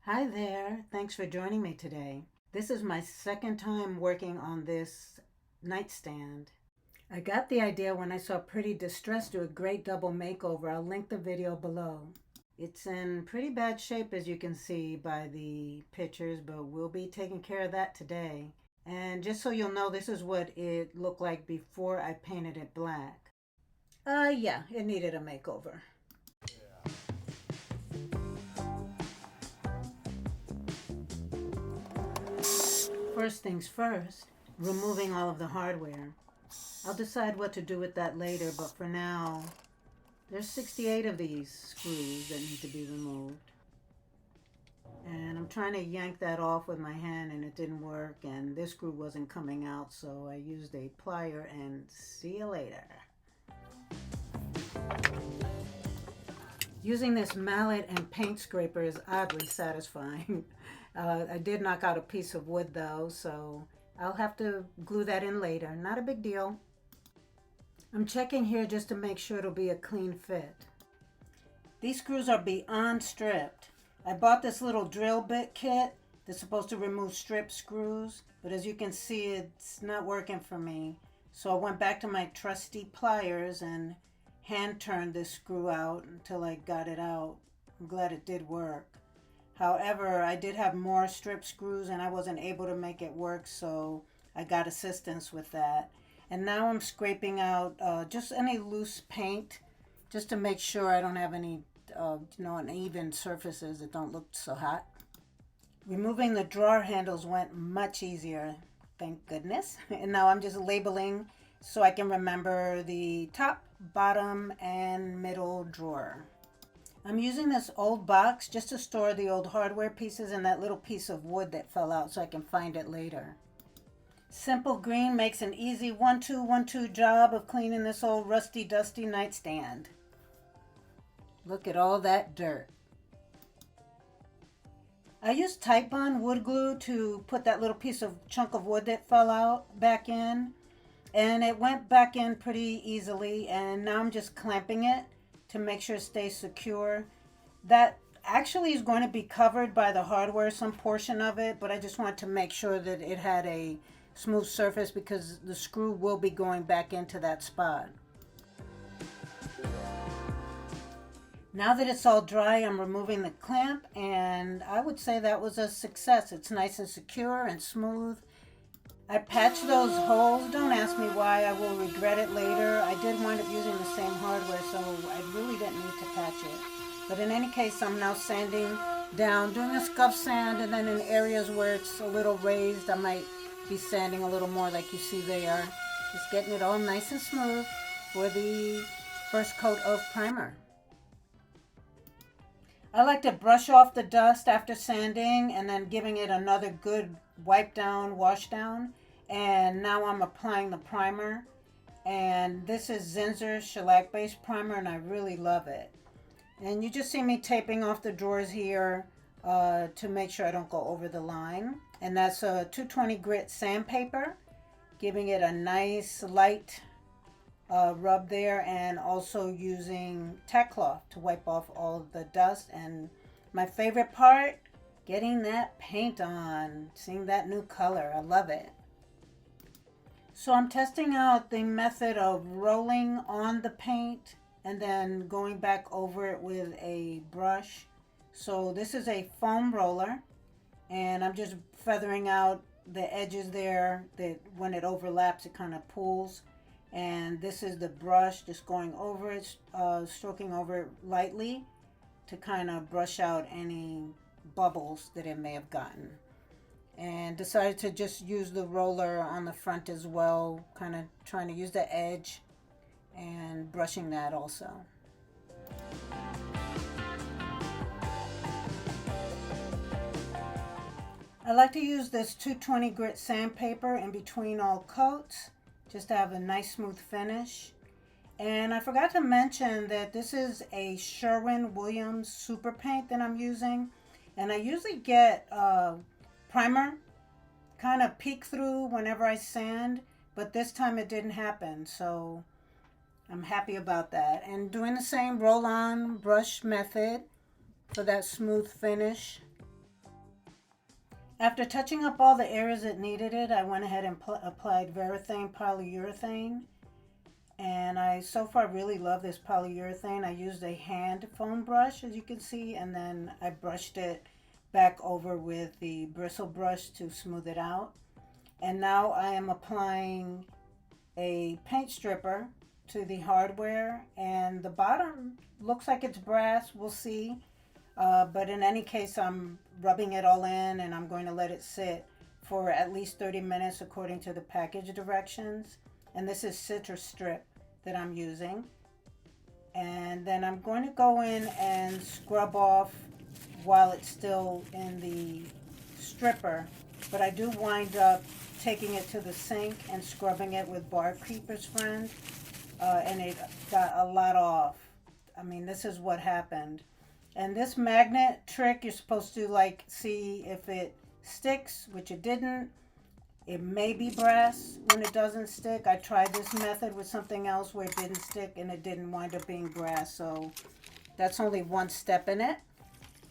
Hi there, thanks for joining me today. This is my second time working on this nightstand. I got the idea when I saw Pretty Distressed do a great double makeover. I'll link the video below. It's in pretty bad shape as you can see by the pictures, but we'll be taking care of that today. And just so you'll know, this is what it looked like before I painted it black. Yeah, it needed a makeover. First things first, removing all of the hardware. I'll decide what to do with that later, but for now, there's 68 of these screws that need to be removed. And I'm trying to yank that off with my hand and it didn't work, and this screw wasn't coming out, so I used a plier and see you later. Using this mallet and paint scraper is oddly satisfying. I did knock out a piece of wood though, so I'll have to glue that in later. Not a big deal. I'm checking here just to make sure it'll be a clean fit. These screws are beyond stripped. I bought this little drill bit kit that's supposed to remove stripped screws, but as you can see, it's not working for me. So I went back to my trusty pliers and hand turned this screw out until I got it out. I'm glad it did work. However, I did have more strip screws and I wasn't able to make it work, so I got assistance with that. And now I'm scraping out just any loose paint just to make sure I don't have any uneven surfaces that don't look so hot. Removing the drawer handles went much easier, thank goodness. And now I'm just labeling so I can remember the top, bottom, and middle drawer. I'm using this old box just to store the old hardware pieces and that little piece of wood that fell out so I can find it later. Simple Green makes an easy 1-2-1-2 job of cleaning this old rusty dusty nightstand. Look at all that dirt. I used Titebond wood glue to put that little piece of chunk of wood that fell out back in, and it went back in pretty easily, and now I'm just clamping it to make sure it stays secure. That actually is going to be covered by the hardware, some portion of it, but I just wanted to make sure that it had a smooth surface because the screw will be going back into that spot. Now that it's all dry, I'm removing the clamp, and I would say that was a success. It's nice and secure and smooth. I patched those holes. Don't ask me why. I will regret it later. I did wind up using the same hardware, so I really didn't need to patch it. But in any case, I'm now sanding down, doing a scuff sand, and then in areas where it's a little raised, I might be sanding a little more like you see there. Just getting it all nice and smooth for the first coat of primer. I like to brush off the dust after sanding and then giving it another good wipe down, wash down. And now I'm applying the primer. And this is Zinsser shellac based primer and I really love it. And you just see me taping off the drawers here to make sure I don't go over the line. And that's a 220 grit sandpaper, giving it a nice light rub there, and also using tack cloth to wipe off all the dust. And my favorite part, getting that paint on, seeing that new color. I love it. So I'm testing out the method of rolling on the paint and then going back over it with a brush. So this is a foam roller and I'm just feathering out the edges there that when it overlaps it kind of pulls. And this is the brush, just going over it, stroking over it lightly to kind of brush out any bubbles that it may have gotten. And decided to just use the roller on the front as well, kind of trying to use the edge and brushing that also. I like to use this 220 grit sandpaper in between all coats, just to have a nice smooth finish. And I forgot to mention that this is a Sherwin-Williams super paint that I'm using. And I usually get primer kind of peek through whenever I sand, but this time it didn't happen. So I'm happy about that. And doing the same roll-on brush method for that smooth finish. After touching up all the areas that needed it, I went ahead and applied Varathane polyurethane. And I so far really love this polyurethane. I used a hand foam brush, as you can see, and then I brushed it back over with the bristle brush to smooth it out. And now I am applying a paint stripper to the hardware, and the bottom looks like it's brass. We'll see. But in any case, I'm rubbing it all in, and I'm going to let it sit for at least 30 minutes according to the package directions. And this is citrus strip that I'm using. And then I'm going to go in and scrub off while it's still in the stripper. But I do wind up taking it to the sink and scrubbing it with Bar Creeper's Friend. And it got a lot off. I mean, this is what happened. And this magnet trick, you're supposed to like see if it sticks, which it didn't. It may be brass when it doesn't stick. I tried this method with something else where it didn't stick and it didn't wind up being brass. So that's only one step in it.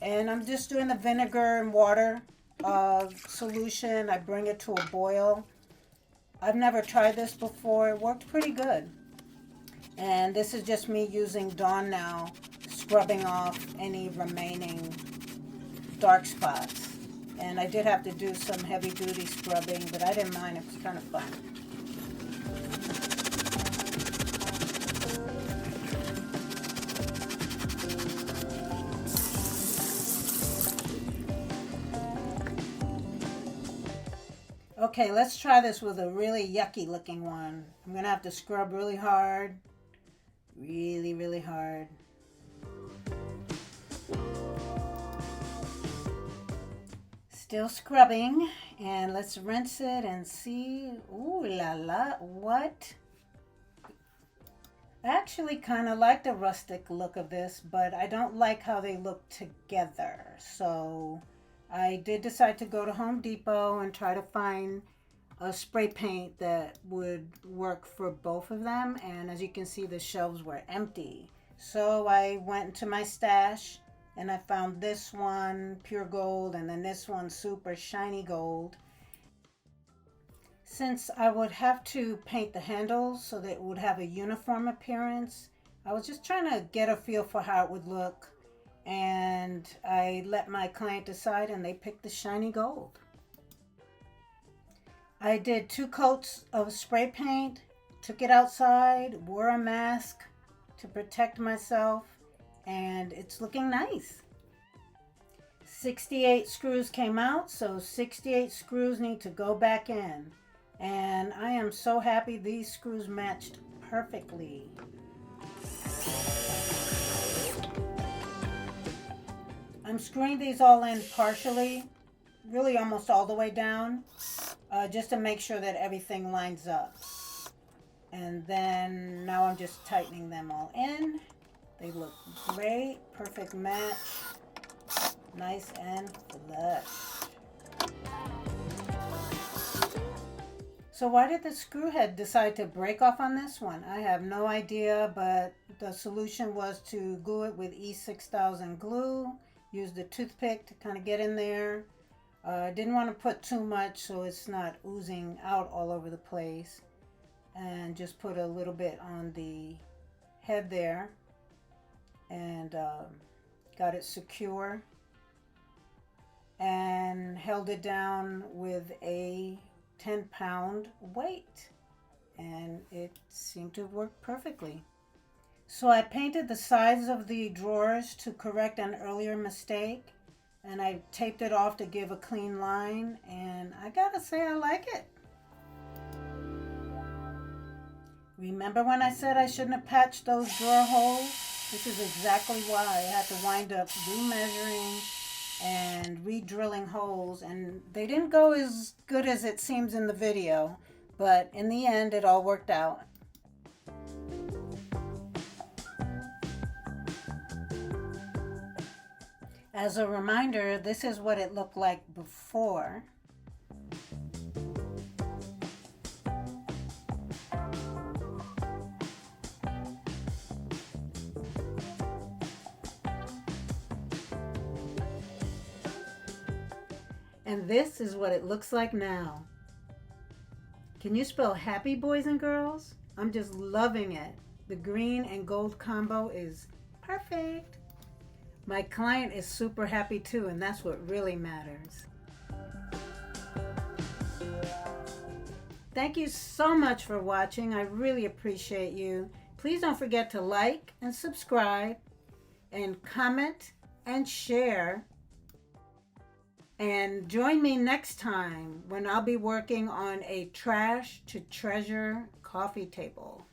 And I'm just doing the vinegar and water solution. I bring it to a boil. I've never tried this before. It worked pretty good. And this is just me using Dawn now, scrubbing off any remaining dark spots. And I did have to do some heavy duty scrubbing, but I didn't mind. It was kind of fun. Okay, let's try this with a really yucky looking one. I'm going to have to scrub really hard. Really, really hard. Still scrubbing, and let's rinse it and see. Ooh la la, what? I actually kind of like the rustic look of this, but I don't like how they look together. So I did decide to go to Home Depot and try to find a spray paint that would work for both of them. And as you can see, the shelves were empty. So I went into my stash and I found this one, pure gold, and then this one, super shiny gold. Since I would have to paint the handles so that it would have a uniform appearance, I was just trying to get a feel for how it would look. And I let my client decide, and they picked the shiny gold. I did 2 coats of spray paint, took it outside, wore a mask to protect myself, and it's looking nice. 68 screws came out, so 68 screws need to go back in. And I am so happy these screws matched perfectly. I'm screwing these all in partially, really almost all the way down, just to make sure that everything lines up. And then now I'm just tightening them all in. They look great, perfect match, nice and flush. So why did the screw head decide to break off on this one? I have no idea, but the solution was to glue it with E6000 glue. Use the toothpick to kind of get in there. Didn't want to put too much so it's not oozing out all over the place. And just put a little bit on the head there. And got it secure. And held it down with a 10-pound weight. And it seemed to work perfectly. So I painted the sides of the drawers to correct an earlier mistake, and I taped it off to give a clean line, and I gotta say I like it. Remember when I said I shouldn't have patched those drawer holes? This is exactly why. I had to wind up remeasuring and re-drilling holes, and they didn't go as good as it seems in the video, but in the end it all worked out. As a reminder, this is what it looked like before. And this is what it looks like now. Can you spell happy, boys and girls? I'm just loving it. The green and gold combo is perfect. My client is super happy too, and that's what really matters. Thank you so much for watching. I really appreciate you. Please don't forget to like and subscribe and comment and share. And join me next time when I'll be working on a trash to treasure coffee table.